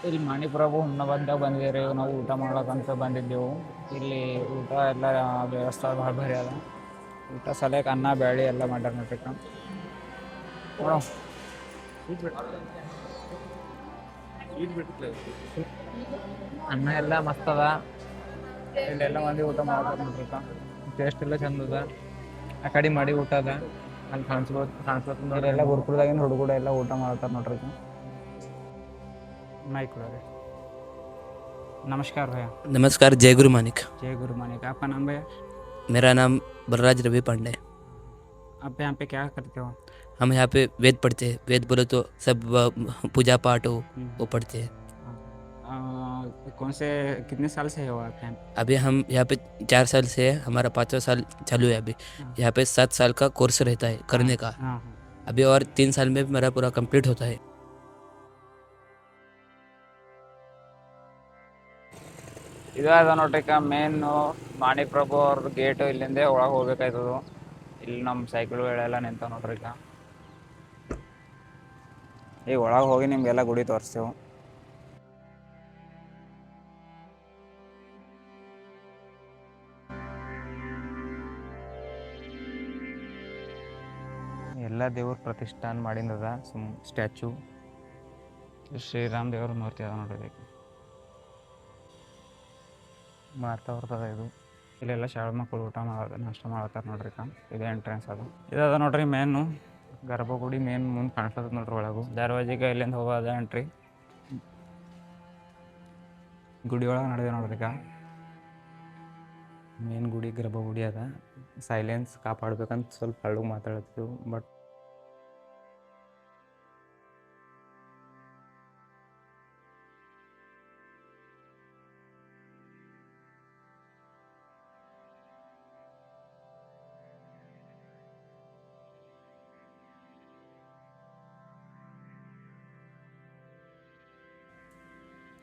ಇಲ್ಲಿ ಮಣಿಪ್ರಭು ಹುಮ್ನಾಬಾದ್ದಾಗ ಬಂದಿದ್ದೀವಿ ರೀ ನಾವು ಊಟ ಮಾಡ್ಬೇಕಂತ ಬಂದಿದ್ದೆವು. ಇಲ್ಲಿ ಊಟ ಎಲ್ಲ ವ್ಯವಸ್ಥೆ ಭಾಳ ಭಾರಿ ಅದ. ಊಟ ಸಲಕ್ಕೆ ಅನ್ನ ಬ್ಯಾಳಿ ಎಲ್ಲ ಮಾಡ್ಯಾರ ನೋಡ್ರಿ. ಅನ್ನ ಎಲ್ಲ ಮಸ್ತ್ ಅದ. ಇಲ್ಲೆಲ್ಲ ಮಂದಿ ಊಟ ಮಾಡ್ತಾರೆ ನೋಡ್ರಿ. ಟೇಸ್ಟ್ ಎಲ್ಲ ಚಂದ ಅದ. ಆ ಕಡೆ ಮಾಡಿ ಊಟ ಅದ. ಅಲ್ಲಿ ಕಾಣಿಸ್ಬೋದು ನೋಡ್ರಿ. ಎಲ್ಲ ಗುರುಕುಲದಾಗಿನ ಹುಡುಗರು ಎಲ್ಲ ಊಟ ಮಾಡ್ತಾರೆ ನೋಡ್ರಿ. माइक लगे। नमस्कार भैया। नमस्कार। जय गुरु मानिक। जय गुरु मानिक। आपका नाम भैया? मेरा नाम बलराज रवि पांडे। आप यहाँ पे क्या करते हो? हम यहाँ पे वेद पढ़ते हैं। वेद बोले तो सब पूजा पाठ हो वो पढ़ते हैं। कौन से कितने साल से हो आप यहाँ? अभी हम यहाँ पे 4 साल से है। हमारा 5वां साल चालू है अभी। यहाँ पे 7 साल का कोर्स रहता है करने का। अभी और 3 साल में मेरा पूरा कंप्लीट होता है। ಇದಾದ ನೋಡ್ರಿಕ ಮೇನು ಮಾಣಿಪ್ರಭು ಅವ್ರ ಗೇಟು. ಇಲ್ಲಿಂದ ಒಳಗೆ ಹೋಗ್ಬೇಕಾಯ್ತದು. ಇಲ್ಲಿ ನಮ್ಮ ಸೈಕಲ್ಗಳೆಲ್ಲ ನಿಂತಾವ ನೋಡ್ರಿಕ. ಈಗ ಒಳಗೆ ಹೋಗಿ ನಿಮ್ಗೆಲ್ಲ ಗುಡಿ ತೋರಿಸ್ತೇವೆ. ಎಲ್ಲ ದೇವ್ರ ಪ್ರತಿಷ್ಠಾನ ಮಾಡಿಂದದ ಸ್ಟ್ಯಾಚು. ಶ್ರೀರಾಮ್ ದೇವ್ರ ಮೂರ್ತಿ ಅದ ನೋಡ್ರಿ. ಮಾರ್ತಾ ಬರ್ತದ ಇದು. ಇಲ್ಲೆಲ್ಲ ಶಾಲೆ ಮಕ್ಕಳು ಊಟ ನಾಷ್ಟ ಮಾಡತ್ತಾರ ನೋಡ್ರಿ. ಇದು ಎಂಟ್ರೆನ್ಸ್ ಅದು. ಇದದ ನೋಡ್ರಿ ಮೇನು ಗರ್ಭಗುಡಿ. ಮೇನ್ ಮುಂದೆ ಕಾಣಿಸ್ತದ ನೋಡ್ರಿ ಒಳಗು. ದರ್ವಾಜಿಗೆ ಇಲ್ಲಿಂದ ಹೋಗೋದ ಎಂಟ್ರಿ. ಗುಡಿ ಒಳಗೆ ನಡೆದ ನೋಡ್ರಿಕ. ಮೇನ್ ಗುಡಿ ಗರ್ಭಗುಡಿ ಅದ. ಸೈಲೆನ್ಸ್ ಕಾಪಾಡ್ಬೇಕಂತ ಸ್ವಲ್ಪ ಹಳ್ಳು ಮಾತಾಡ್ತೀವಿ. ಬಟ್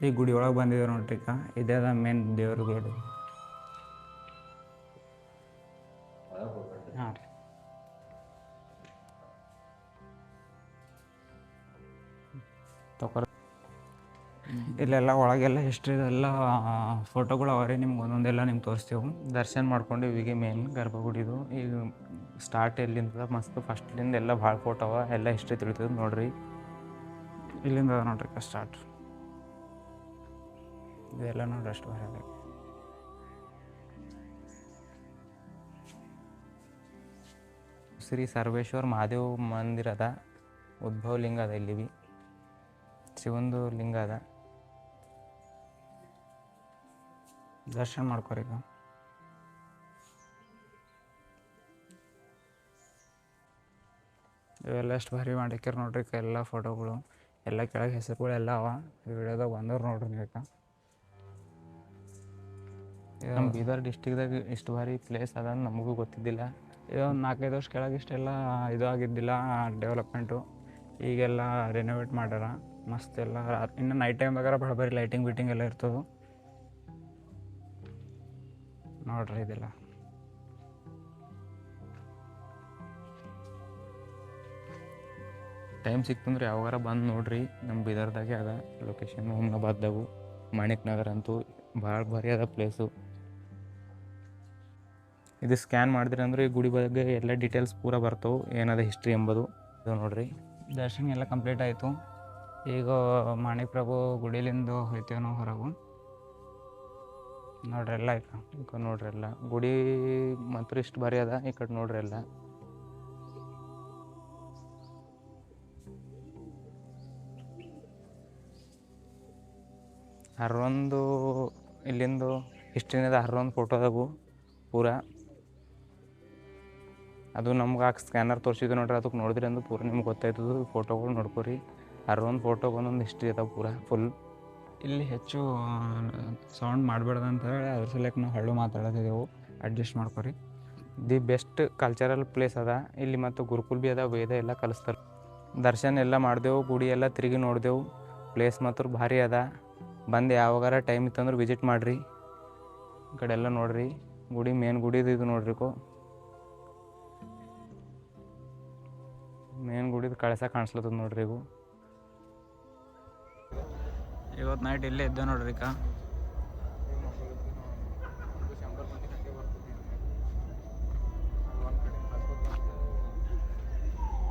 ಈ ಗುಡಿ ಒಳಗೆ ಬಂದಿದ್ದೇವೆ ನೋಡ್ರಿ. ಇದೇ ಅದ ಮೇನ್ ದೇವ್ರ ಗುಡಿ. ಹಾಂ ರೀ. ತಗೊರ ಇಲ್ಲೆಲ್ಲ ಒಳಗೆಲ್ಲ ಹಿಸ್ಟ್ರಿದೆಲ್ಲ ಫೋಟೋಗಳು ಅವರೇ. ನಿಮ್ಗೆ ಒಂದೊಂದೆಲ್ಲ ನಿಮ್ಗೆ ತೋರಿಸ್ತೇವೆ. ದರ್ಶನ ಮಾಡ್ಕೊಂಡು ಇವಿಗೆ ಮೇನ್ ಗರ್ಭಗುಡಿದು. ಈಗ ಸ್ಟಾರ್ಟ್ ಎಲ್ಲಿಂದ ಮಸ್ತ್ ಫಸ್ಟ್ಲಿಂದ ಎಲ್ಲ ಭಾಳ ಫೋಟೋ ಅವ. ಎಲ್ಲ ಹಿಸ್ಟ್ರಿ ತಿಳಿತದೆ ನೋಡ್ರಿ. ಇಲ್ಲಿಂದ ಅದ ನೋಡ್ರಿ ಸ್ಟಾರ್ಟ್. ಇದೆಲ್ಲ ನೋಡ್ರಿ ಅಷ್ಟು ಭಾಳ. ಶ್ರೀ ಸರ್ವೇಶ್ವರ ಮಹಾದೇವ್ ಮಂದಿರ ಅದ. ಉದ್ಭವ ಲಿಂಗ ಅದ. ಇಲ್ಲಿ ಬಿ ಶಿವಂದು ಲಿಂಗ ಅದ. ದರ್ಶನ ಮಾಡ್ಕೊರಿ. ಇವೆಲ್ಲ ಎಷ್ಟು ಭಾರಿ ಮಾಡಿಕ್ಯಾರ ನೋಡ್ರಿ. ಎಲ್ಲ ಫೋಟೋಗಳು ಎಲ್ಲ ಕೆಳಗೆ ಹೆಸರುಗಳು ಎಲ್ಲ ಅವ. ಈ ವಿಡಿಯೋದಾಗ ಬಂದವ್ರು ನೋಡ್ರಿ ನೀವು. ನಮ್ಮ ಬೀದರ್ ಡಿಸ್ಟಿಕ್ದಾಗ ಇಷ್ಟು ಭಾರಿ ಪ್ಲೇಸ್ ಅದ ನಮಗೂ ಗೊತ್ತಿದ್ದಿಲ್ಲ. ಇದೊಂದು 4-5 ವರ್ಷ ಕೆಳಗೆ ಇಷ್ಟೆಲ್ಲ ಇದು ಆಗಿದ್ದಿಲ್ಲ ಡೆವಲಪ್ಮೆಂಟು. ಈಗೆಲ್ಲ ರಿನೋವೇಟ್ ಮಾಡ್ಯಾರ ಮಸ್ತ್ ಎಲ್ಲ. ಇನ್ನು ನೈಟ್ ಟೈಮ್ದಾಗಾರ ಬರೀ ಲೈಟಿಂಗ್ ಬೀಟಿಂಗ್ ಎಲ್ಲ ಇರ್ತದೆ ನೋಡ್ರಿ. ಇದೆಲ್ಲ ಟೈಮ್ ಸಿಕ್ತಂದ್ರೆ ಯಾವಾಗಾರ ಬಂದು ನೋಡ್ರಿ. ನಮ್ಮ ಬೀದರ್ದಾಗೆ ಅದ ಲೊಕೇಶನ್. ಹುಮ್ನಾಬಾದ್ದಾಗು ಮಾಣಿಕ್ ನಗರ ಅಂತೂ ಭಾಳ ಭಾರಿ ಅದ ಪ್ಲೇಸು. ಇದು ಸ್ಕ್ಯಾನ್ ಮಾಡಿದ್ರಿ ಅಂದ್ರೆ ಈ ಗುಡಿ ಬಗ್ಗೆ ಎಲ್ಲ ಡೀಟೇಲ್ಸ್ ಪೂರ ಬರ್ತವೆ. ಏನದ ಹಿಸ್ಟ್ರಿ ಎಂಬುದು. ಇದು ನೋಡ್ರಿ. ದರ್ಶನ ಎಲ್ಲ ಕಂಪ್ಲೀಟ್ ಆಯಿತು. ಈಗ ಮಾಣಿಪ್ರಭು ಗುಡಿಲಿಂದ ಹೋಗ್ತೇವೆ ನಾವು ಹೊರಗು. ನೋಡ್ರಿ ಎಲ್ಲ ಆಯ್ತು. ಈಗ ನೋಡ್ರಿ ಎಲ್ಲ ಗುಡಿ ಮಾತ್ರ ಇಷ್ಟು ಭಾರಿ ಅದ. ಈ ಕಡೆ ನೋಡ್ರಿ ಎಲ್ಲ. ಹರೊಂದು ಇಲ್ಲಿಂದು ಹಿಸ್ಟ್ರಿನದ 11 ಫೋಟೋದಾಗು ಪೂರ. ಅದು ನಮ್ಗೆ ಸ್ಕ್ಯಾನರ್ ತೋರಿಸಿದ್ದು ನೋಡ್ರಿ. ಅದಕ್ಕೆ ನೋಡಿದ್ರಿ ಅಂದ್ರೆ ಪೂರ ನಿಮ್ಗೆ ಗೊತ್ತಾಯ್ತದು. ಫೋಟೋಗಳು ನೋಡ್ಕೊರಿ. 11 ಫೋಟೋಗೆ ಒಂದೊಂದು ಹಿಸ್ಟ್ರಿ ಅದಾವೆ ಪೂರ ಫುಲ್. ಇಲ್ಲಿ ಹೆಚ್ಚು ಸೌಂಡ್ ಮಾಡಬೇಡ್ದು ಅಂತ ಹೇಳಿ ಅದ್ರ ಸಲಕ್ಕೆ ನಾವು ಹಳ್ಳು ಮಾತಾಡೋದಿದ್ದೆವು. ಅಡ್ಜಸ್ಟ್ ಮಾಡ್ಕೊರಿ. ದಿ ಬೆಸ್ಟ್ ಕಲ್ಚರಲ್ ಪ್ಲೇಸ್ ಅದ ಇಲ್ಲಿ. ಮತ್ತು ಗುರುಕುಲ್ ಭೀ ಅದ. ವೇದ ಎಲ್ಲ ಕಲಿಸ್ತಾರೆ. ದರ್ಶನ ಎಲ್ಲ ಮಾಡಿದೆವು. ಗುಡಿ ಎಲ್ಲ ತಿರುಗಿ ನೋಡಿದೆವು. ಪ್ಲೇಸ್ ಮಾತ್ರ ಭಾರಿ ಅದ. ಬಂದು ಯಾವಾಗಾರ ಟೈಮ್ ಇತ್ತಂದ್ರೆ ವಿಸಿಟ್ ಮಾಡಿರಿ. ಈ ಕಡೆ ಎಲ್ಲ ನೋಡಿರಿ. ಗುಡಿ ಮೇನ್ ಗುಡಿದು ಇದು ನೋಡ್ರಿಕೋ. ಮೇನ್ ಗುಡಿದು ಕಳಸ ಕಾಣಿಸ್ಲತ್ತದ ನೋಡ್ರಿ. ಇವು ಇವತ್ತು ನೈಟ್ ಇಲ್ಲೇ ಇದ್ದೆ ನೋಡ್ರಿ ಅಕ್ಕ.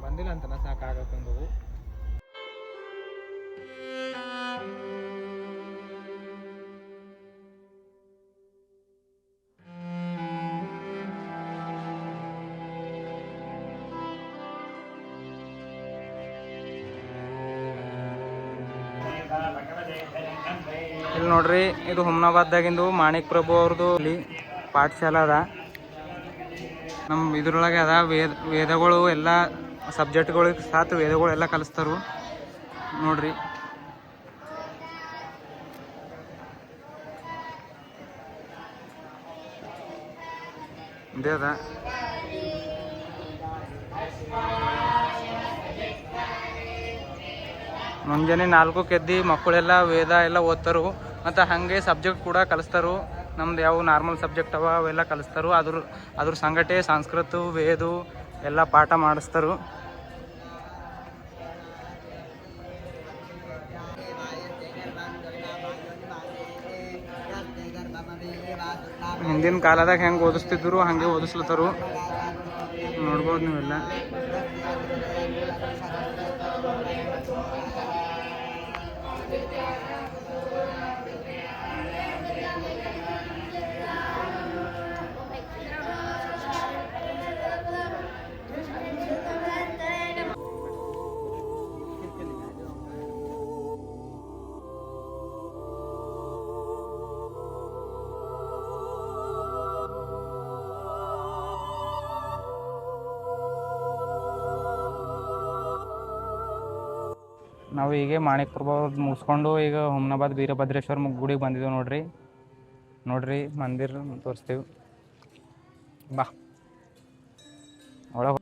ಬಂದಿಲ್ಲ ಅಂತನ ಸಾಕಾಗತ್ತಂದು. ಇಲ್ಲಿ ನೋಡ್ರಿ, ಇದು ಹುಮ್ನಾಬಾದ್ದಾಗಿಂದು ಮಾಣಿಕ್ ಪ್ರಭು ಅವ್ರದ್ದು ಇಲ್ಲಿ ಪಾಠಶಾಲೆ ಅದ. ನಮ್ಮ ಇದ್ರೊಳಗೆ ಅದ ವೇದಗಳು ಎಲ್ಲ ಸಬ್ಜೆಕ್ಟ್ಗಳಿಗೆ ಸಾತ್ ವೇದಗಳು ಎಲ್ಲ ಕಲಿಸ್ತಾರು ನೋಡ್ರಿ. ಇದೇ ಅದ. ಮುಂಜಾನೆ 4ಕ್ಕೆ ಎದ್ದು ಮಕ್ಕಳೆಲ್ಲ ವೇದ ಎಲ್ಲ ಓದ್ತಾರು. ಮತ್ತು ಹಾಗೆ ಸಬ್ಜೆಕ್ಟ್ ಕೂಡ ಕಲಿಸ್ತಾರು. ನಮ್ದು ಯಾವ ನಾರ್ಮಲ್ ಸಬ್ಜೆಕ್ಟ್ ಅವ ಅವೆಲ್ಲ ಕಲಿಸ್ತಾರು. ಅದ್ರ ಸಂಗಟೆ ಸಂಸ್ಕೃತ ವೇದ ಎಲ್ಲ ಪಾಠ ಮಾಡಿಸ್ತಾರು. ಹಿಂದಿನ ಕಾಲದಾಗ ಹೆಂಗೆ ಓದಿಸ್ತಿದ್ರು ಹಾಗೆ ಓದಿಸ್ಲತ್ತಾರು, ನೋಡ್ಬೋದು ನೀವೆಲ್ಲ. ನಾವು ಹೀಗೆ ಮಾಣಿಕ್ ಪ್ರಭು ಮುಗಿಸ್ಕೊಂಡು ಈಗ ಹುಮ್ನಾಬಾದ್ ವೀರಭದ್ರೇಶ್ವರ ಗುಡಿಗೆ ಬಂದಿದ್ದೇವೆ ನೋಡ್ರಿ ಮಂದಿರ ತೋರಿಸ್ತೀವಿ ಬಾ ಒಳಗೆ.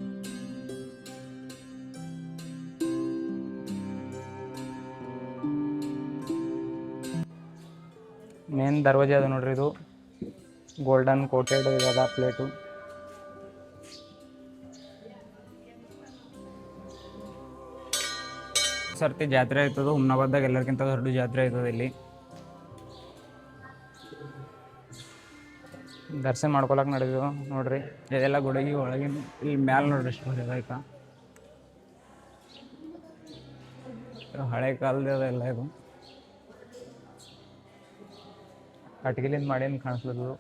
ಮೇನ್ ದರ್ವಾಜೆ ಅದ ನೋಡ್ರಿ, ಇದು ಗೋಲ್ಡನ್ ಕೋಟೆಡ್ ಇರದ ಪ್ಲೇಟು. ಸರ್ತಿ ಜಾತ್ರೆ ಆಯ್ತದ ಹುಮ್ನಾಬಾದ್ದಾಗ, ಎಲ್ಲರಿಗಿಂತ ದೊಡ್ಡ ಜಾತ್ರೆ ಆಯ್ತದ. ಇಲ್ಲಿ ದರ್ಶನ ಮಾಡ್ಕೊಳಕ್ಕೆ ನಡೆದಿದ್ದು ನೋಡ್ರಿ. ಇದೆಲ್ಲ ಗುಡಿಗೆ ಒಳಗಿನ ಇಲ್ಲಿ ಮ್ಯಾಲೆ ನೋಡ್ರಿ ಎಷ್ಟು ಆಯ್ತಾ, ಹಳೆ ಕಾಲದ ಎಲ್ಲ. ಇದು ಕಟ್ಗಿಲಿಂದ ಮಾಡೇನು ಕಾಣಿಸ್ಲದು.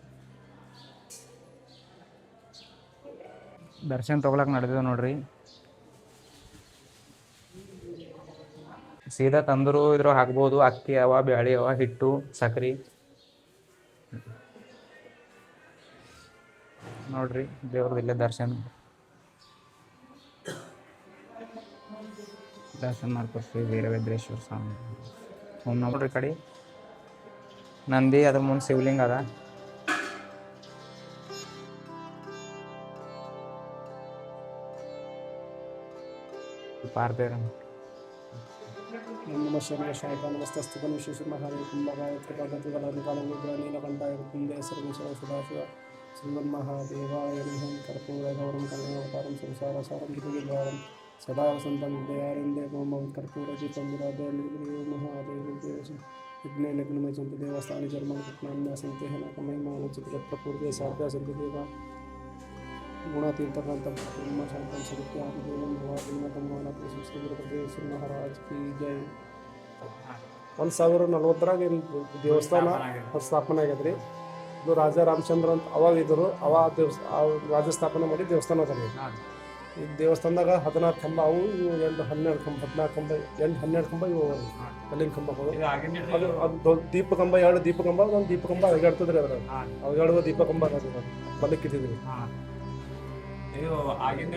ದರ್ಶನ ತೊಗೊಳಕ್ಕೆ ನಡೆದಿದ್ದು ನೋಡ್ರಿ. ಸೀದಾ ತಂದರು ಇದ್ರ ಹಾಕ್ಬೋದು. ಅಕ್ಕಿ ಅವ, ಬ್ಯಾಳಿ ಅವ, ಹಿಟ್ಟು, ಸಕ್ರೆ ನೋಡ್ರಿ. ದೇವ್ರದ್ದು ಇಲ್ಲೇ ದರ್ಶನ ಮಾಡ್ಕೊಡ್ತೀವಿ. ವೀರಭದ್ರೇಶ್ವರ ಸ್ವಾಮಿ ನೋಡ್ರಿ. ಕಡೆ ನಂದಿ, ಅದ್ರ ಮುಂದೆ ಶಿವಲಿಂಗ ಅದ. ಪಾರ್ಬೇರ नमः शर्मशाय नमस्तस्तुकं विश्वेश्वरमहादेव कुम्भकाय त्रिकालनिकालनिकालनिग्रह नीलकण्ठाय कुन्दे सर्वेश्वर सदाशिव श्रीमन्महादेवाय नमः। कर्पूरगौरं करुणावतारं संसारसारं गिरिगिरिवारं सदा वसन्तं दयारिन्दे मम कर्पूरदीपं विराजयामि महादेव। विघ्ने लग्नमय सन्ति देवस्थानि जन्मनाम्या सन्ति हेनकमहिमानचित्रपूर्वे साध्या सन्ति देवा गुणातीर्थकांतं ब्रह्मशांतं सत्यादेवं भवादिमतं मानतं श्री महाराज की जय। 1040 ದೇವಸ್ಥಾನ ಸ್ಥಾಪನೆ ಆಗೈತ್ರಿ. ಇದು ರಾಜ ರಾಮಚಂದ್ರ ಅಂತ ಅವಾಗ ಇದ್ದರು. ರಾಜ ಸ್ಥಾಪನೆ ಮಾಡಿ ದೇವಸ್ಥಾನ ಅದ. ಈ ದೇವಸ್ಥಾನದಾಗ 16 ಕಂಬ ಅವು, ಇವು 12 ಕಂಬ, 14 ಕಂಬ, 12 ಕಂಬ ಇವು ಕಲ್ಲಿನ ಕಂಬ. ಅದು ದೀಪ ಕಂಬ, 2 ದೀಪ ಕಂಬ, ಒಂದು ದೀಪ ಕಂಬ ಅಳಗಾಡ್ತದ್ರಿ. ಅದ್ರ ಅಳಗಾಡುವ ದೀಪ ಕಂಬ ಬಲಕ್ಕೆ ಇಟ್ಟಿದ್ರಿ. ಇದು ಆಗಿಂದ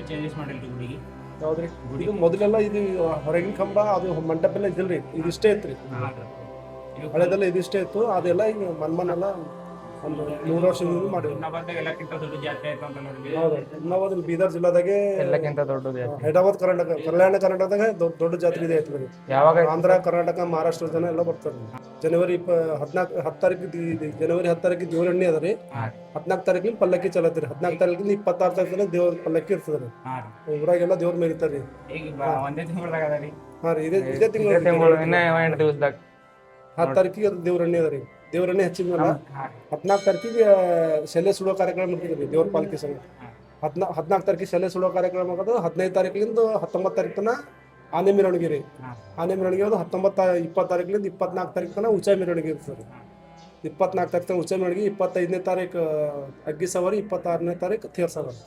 ಚೇಂಜಸ್ ಮಾಡಿಲ್ರಿ ಗುಡಿಗೆ. ಯಾವ್ದ್ರಿ? ಇದು ಮೊದಲೆಲ್ಲ ಇದು ಹೊರಗಿನ ಕಂಬ, ಅದು ಮಂಟಪ ಎಲ್ಲ ಇದಿಲ್ರಿ. ಇದಿಷ್ಟೇ ಇತ್ರಿ. ಹಳೆದೆಲ್ಲ ಇದಿಷ್ಟೇ ಇತ್ತು. ಅದೆಲ್ಲ ಈಗ ಮನ್ಮನೆಲ್ಲ ಒಂದು 100 ವರ್ಷದಿಂದ ಮಾಡಿವಿ. ಹೌದು, ಬೀದರ್ ಜಿಲ್ಲಾದಾಗೆ ಎಲ್ಲಕ್ಕಿಂತ ದೊಡ್ಡದು. ಹೈದರಾಬಾದ್ ಕಲ್ಯಾಣ ಕರ್ನಾಟಕದಾಗ ದೊಡ್ಡ ಜಾತ್ರೆ ಇದೆ ಐತ್ರಿ. ಯಾವಾಗ ಆಂಧ್ರ, ಕರ್ನಾಟಕ, ಮಹಾರಾಷ್ಟ್ರ ಜನ ಎಲ್ಲ ಬರ್ತಾರೆ. ಜನವರಿ 10 ತಾರೀಕು ಜನವರಿ 10 ತಾರೀಕು ದೇವ್ರ ಎಣ್ಣೆ ಅದ ರೀ. 14 ತಾರೀಕಿನ ಪಲ್ಲಕ್ಕಿ ಚಲತ್ರಿ. 14 ತಾರೀಕಿಂದ 26 ತಾರೀಕಿನ ದೇವ್ರ ಪಲ್ಲಕ್ಕಿ ಇರ್ತದ್ರಿ. ಊರಾಗೆಲ್ಲ ದೇವ್ರ ಮೇರಿತಾರ್ರಿ. ಒಂದೇ ತಿಂಗಳದಾಗ ಅದ ರೀ. ಹಾ ರೀ, ಇದೇ ತಿಂಗಳು ಇನ್ನ 8 ದಿವಸದಾಗ 10 ತಾರೀಕಿಗೆ ಅದು ದೇವ್ರಣ್ಣೆ ಅದ ರೀ. ದೇವ್ರಣ್ಣೆ ಹಚ್ಚಿದ ಮೇಲೆ 14 ತಾರೀಕಿಗೆ ಶಲ್ಯ ಸುಡೋ ಕಾರ್ಯಕ್ರಮ ಮಾಡ್ತಿದ್ರಿ ದೇವ್ರ ಪಾಲ್ಕಿ ಸಂಘ. 14 ತಾರೀಕಿಗೆ ಶಲ್ಯ ಸುಡೋ ಕಾರ್ಯಕ್ರಮ ಆಗೋದು. 15 ತಾರೀಕಿನಿಂದ 19 ತಾರೀಕು ತನಕ ಆನೆ ಮೆರವಣಿಗೆ ರೀ. ಆನೆ ಮೆರವಣಿಗೆ ಅದು 20 ತಾರೀಕಿನಿಂದ 24 ತಾರೀಕು ತನಕ ಉಚ್ಚ ಮೆರವಣಿಗೆ ಇರ್ತದೆ. 24 ತಾರೀಕು ತನಕ ಉಚ್ಚ ಮೆರವಣಿಗೆ, 25ನೇ ತಾರೀಕು ಅಗ್ಗಿ ಸವಾರಿ, 26ನೇ ತಾರೀಕು ತೇರ್ ಸವಾರಿ.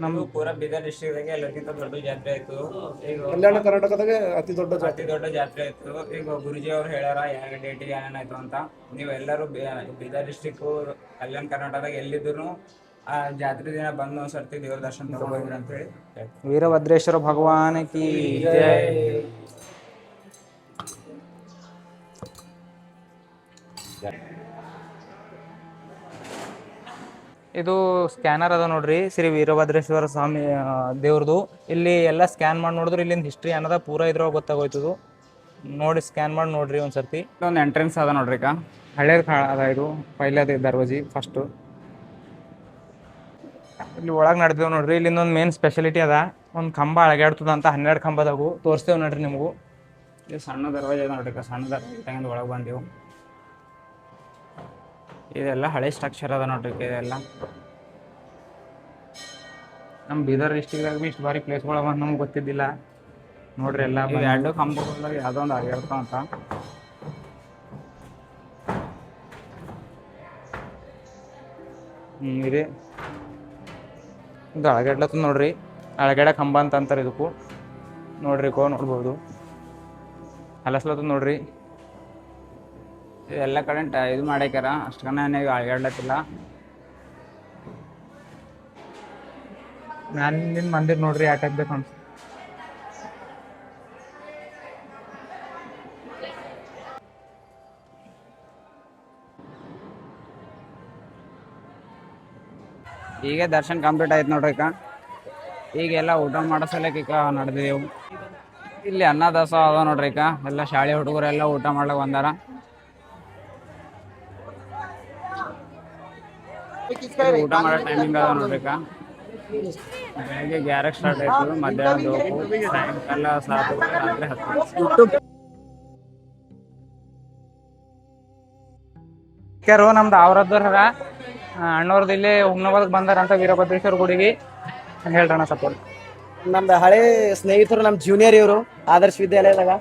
ನಮ್ದು ಪೂರಾ ಬೀದರ್ ಡಿಸ್ಟ್ರಿಕ್ಟ್ದಾಗೆ ಎಲ್ಲಕ್ಕಿಂತ ದೊಡ್ಡ ಜಾತ್ರೆ ಆಯ್ತು. ಈಗ ಕಲ್ಯಾಣ ಕರ್ನಾಟಕದಾಗೆ ಅತಿ ದೊಡ್ಡ ಜಾತ್ರೆ ಆಯ್ತು. ಈಗ ಗುರುಜಿ ಅವ್ರು ಹೇಳ್ಯಾರ ಯಾವ ಡೇಟಿಗೆ ಏನೇನಾಯ್ತು ಅಂತ. ನೀವೆಲ್ಲರೂ ಬೀದರ್ ಡಿಸ್ಟ್ರಿಕ್ಟು ಕಲ್ಯಾಣ ಕರ್ನಾಟಕದಾಗ ಎಲ್ಲಿದ್ರು ಆ ಜಾತ್ರೆ ದಿನ ಬಂದು ಒಂದ್ಸರ್ತಿ ದೇವ್ರ ದರ್ಶನ ತಗೋಬೋದ್ರಿ ಅಂತ ಹೇಳಿ. ವೀರಭದ್ರೇಶ್ವರ ಭಗವಾನ್ ಕಿ ಜೈ. ಇದು ಸ್ಕ್ಯಾನರ್ ಅದ ನೋಡ್ರಿ, ಶ್ರೀ ವೀರಭದ್ರೇಶ್ವರ ಸ್ವಾಮಿ ದೇವ್ರದು. ಇಲ್ಲಿ ಎಲ್ಲ ಸ್ಕ್ಯಾನ್ ಮಾಡಿ ನೋಡಿದ್ರೆ ಇಲ್ಲಿಂದ ಹಿಸ್ಟ್ರಿ ಅನ್ನೋದ ಪೂರಾ ಇದ್ರೊಳಗೆ ಗೊತ್ತಾಗೋಯ್ತದು. ನೋಡಿ ಸ್ಕ್ಯಾನ್ ಮಾಡಿ ನೋಡ್ರಿ ಒಂದ್ಸರ್ತಿ. ಒಂದು ಎಂಟ್ರೆನ್ಸ್ ಅದ ನೋಡ್ರಿ, ಈಗ ಹಳೇದು ಅದ. ಇದು ಪೈಲದ ದರ್ವಾಜಿ ಫಸ್ಟು. ಇಲ್ಲಿ ಒಳಗೆ ನಡೆದೇವು ನೋಡ್ರಿ. ಇಲ್ಲಿಂದ ಒಂದು ಮೇನ್ ಸ್ಪೆಷಾಲಿಟಿ ಅದ, ಒಂದು ಕಂಬ ಅಳಗಾಡ್ತದ ಅಂತ. 12 ಕಂಬದಾಗು ತೋರಿಸ್ತೇವೆ ನೋಡ್ರಿ ನಿಮಗೂ. ಇದು ಸಣ್ಣ ದರ್ವಾಜೆ ಅದ ನೋಡ್ರಿ, ಸಣ್ಣ ದರ್ವಾಜೆ ತಗೊಂಡು ಒಳಗೆ ಬಂದೆವು. ಇದೆಲ್ಲ ಹಳೆ ಸ್ಟ್ರಕ್ಚರ್ ಅದ ನೋಡ್ರಿ. ಇದೆಲ್ಲ ನಮ್ಮ ಬೀದರ್ ಡಿಸ್ಟ್ರಿಕ್ದಾಗ ಭೀ ಇಷ್ಟು ಬಾರಿ ಪ್ಲೇಸ್ಗಳು ಬಂದು ನಮ್ಗೆ ಗೊತ್ತಿದ್ದಿಲ್ಲ ನೋಡ್ರಿ. ಎಲ್ಲ 2 ಕಂಬದಾಗ ಯಾವುದೋ ಒಂದು ಆಗಿರ್ತಾವ ಅಂತ. ಇದೆ ಇದು ಅಳಗಡ್ಲತ್ತ ನೋಡ್ರಿ, ಅಳಗಡ ಕಂಬ ಅಂತ ಅಂತಾರೆ ಇದಕ್ಕೂ. ನೋಡ್ರಿ ನೋಡ್ಬೋದು, ಹಲಸ್ಲತ್ತ ನೋಡ್ರಿ. ಎಲ್ಲ ಕಡೆ ಇದು ಮಾಡ್ಯಾರ, ಅಷ್ಟು ಕನ್ನ ಅಳಗಾಡ್ಲತ್ತಿಲ್ಲ. ಮ್ಯಾಲಿಂದ ಮಂದಿರ ನೋಡ್ರಿ ಯಾವ ಟೈಪ್ ಬೇಕು ಅನ್ಸ. ಈಗ ದರ್ಶನ ಕಂಪ್ಲೀಟ್ ಆಯ್ತು ನೋಡ್ರಿ. ಈಗೆಲ್ಲ ಊಟ ಮಾಡೋ ಸಲಕ್ಕೆ ಈಗ ನಡೆದೇವು. ಇಲ್ಲಿ ಅನ್ನದಾಸೋಹ ಅದ ನೋಡ್ರಿ. ಎಲ್ಲ ಶಾಲೆ ಹುಡುಗರೆಲ್ಲ ಊಟ ಮಾಡ್ಲಿಕ್ಕೆ ಬಂದಾರ. ಊಟ ಮಾಡೋ ಟೈಮಿಂಗ್ ಅದ ನೋಡ್ರಿ. ಬೆಳಗ್ಗೆ 11ಕ್ಕೆ ಸ್ಟಾರ್ಟ್ ಆಯ್ತು, ಮಧ್ಯಾಹ್ನ 2, ಸಾಯಂಕಾಲ 7, ರಾತ್ರಿ 10. ನಮ್ದು ಅವ್ರದ್ದವ್ರ ಅಣ್ಣವ್ರದ್ದು ಇಲ್ಲಿ ಹುಮ್ನಾಬಾದ್ಗೆ ಬಂದಾರಂತ ವೀರಭದ್ರೇಶ್ವರ ಗುಡಿಗೆ. ಹೇಳ್ರಣ್ಣ ಸಪೋರ್ಟ್. ನಮ್ದು ಹಳೆ ಸ್ನೇಹಿತರು, ನಮ್ಮ ಜೂನಿಯರ್ ಇವರು ಆದರ್ಶ ವಿದ್ಯಾಲಯದಾಗ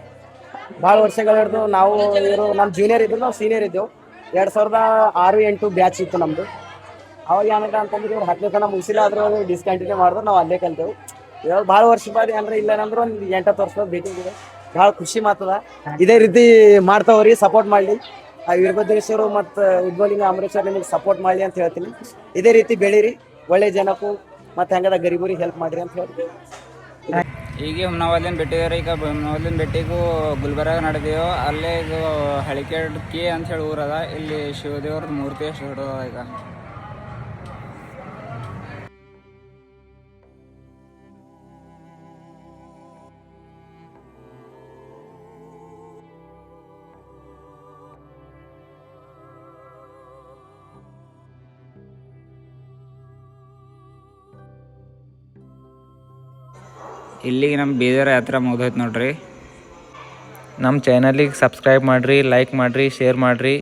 ಭಾಳ ವರ್ಷಗಳ ಹಿಡಿದು ನಾವು ಇವರು ನಮ್ಮ ಜೂನಿಯರ್ ಇದ್ರು, ನಾವು ಸೀನಿಯರ್ ಇದ್ದೆವು. 2006-8 ಬ್ಯಾಚ್ ಇತ್ತು ನಮ್ಮದು. ಅವಾಗ ಏನಂತ ಅಂತಂದ್ರೆ ಇವ್ರು 10ನೇ ತನಕ ಮುಗಿಸಿಲ್ಲ, ಆದ್ರೂ ಡಿಸ್ಕಂಟಿನ್ಯೂ ಮಾಡಿದ್ರು. ನಾವು ಅಲ್ಲೇ ಕಲ್ತೇವೆ. ಇವಾಗ ಭಾಳ ವರ್ಷ ಬಾರಿ ಅಂದ್ರೆ ಇಲ್ಲ ಅಂದ್ರೆ ಒಂದು 8 ವರ್ಷದ ಭೇಟಿಗಿದೆ. ಭಾಳ ಖುಷಿ ಮಾತದ. ಇದೇ ರೀತಿ ಮಾಡ್ತಾವ್ರಿ, ಸಪೋರ್ಟ್ ಮಾಡಲಿ. ಆ ವೀರಭದ್ರೇಶ್ವರ ಮತ್ತು ಉದ್ವಲಿಂಗ ಅಮರೇಶ್ವರ ನಿಮಗೆ ಸಪೋರ್ಟ್ ಮಾಡಲಿ ಅಂತ ಹೇಳ್ತೀನಿ. ಇದೇ ರೀತಿ ಬೆಳೀರಿ, ಒಳ್ಳೆ ಜನಕ್ಕೂ ಮತ್ತು ಹೆಂಗದ ಗರೀಬರಿಗೆ ಹೆಲ್ಪ್ ಮಾಡಿರಿ ಅಂತ ಹೇಳಿ. ಈಗ ಹುಮ್ನಾಬಾದ್ಲಿಂದ ಬಿಟ್ಟಿದ್ದಾರೆ. ಈಗ ಹುಮ್ನಾಬಾದ್ಲಿಂದ ಬಿಟ್ಟಿಗೂ ಗುಲ್ಬರ್ಗ ನಡೆದೇವು. ಅಲ್ಲೇ ಇದು ಹಳಿಕೆಡ್ಕಿ ಅಂತ ಹೇಳಿ ಊರದ. ಇಲ್ಲಿ ಶಿವದೇವ್ರದ್ದು ಮೂರ್ತಿ ಎಷ್ಟು ದೊಡ್ಡದ. ಈಗ ಇಲ್ಲಿಗೆ ನಮ್ಮ ಬೀದರ್ ಯಾತ್ರೆ ಮುಗ್ದೋಯ್ತು ನೋಡ್ರಿ. ನಮ್ಮ ಚಾನಲಿಗೆ ಸಬ್ಸ್ಕ್ರೈಬ್ ಮಾಡಿರಿ, ಲೈಕ್ ಮಾಡಿರಿ, ಶೇರ್ ಮಾಡಿರಿ.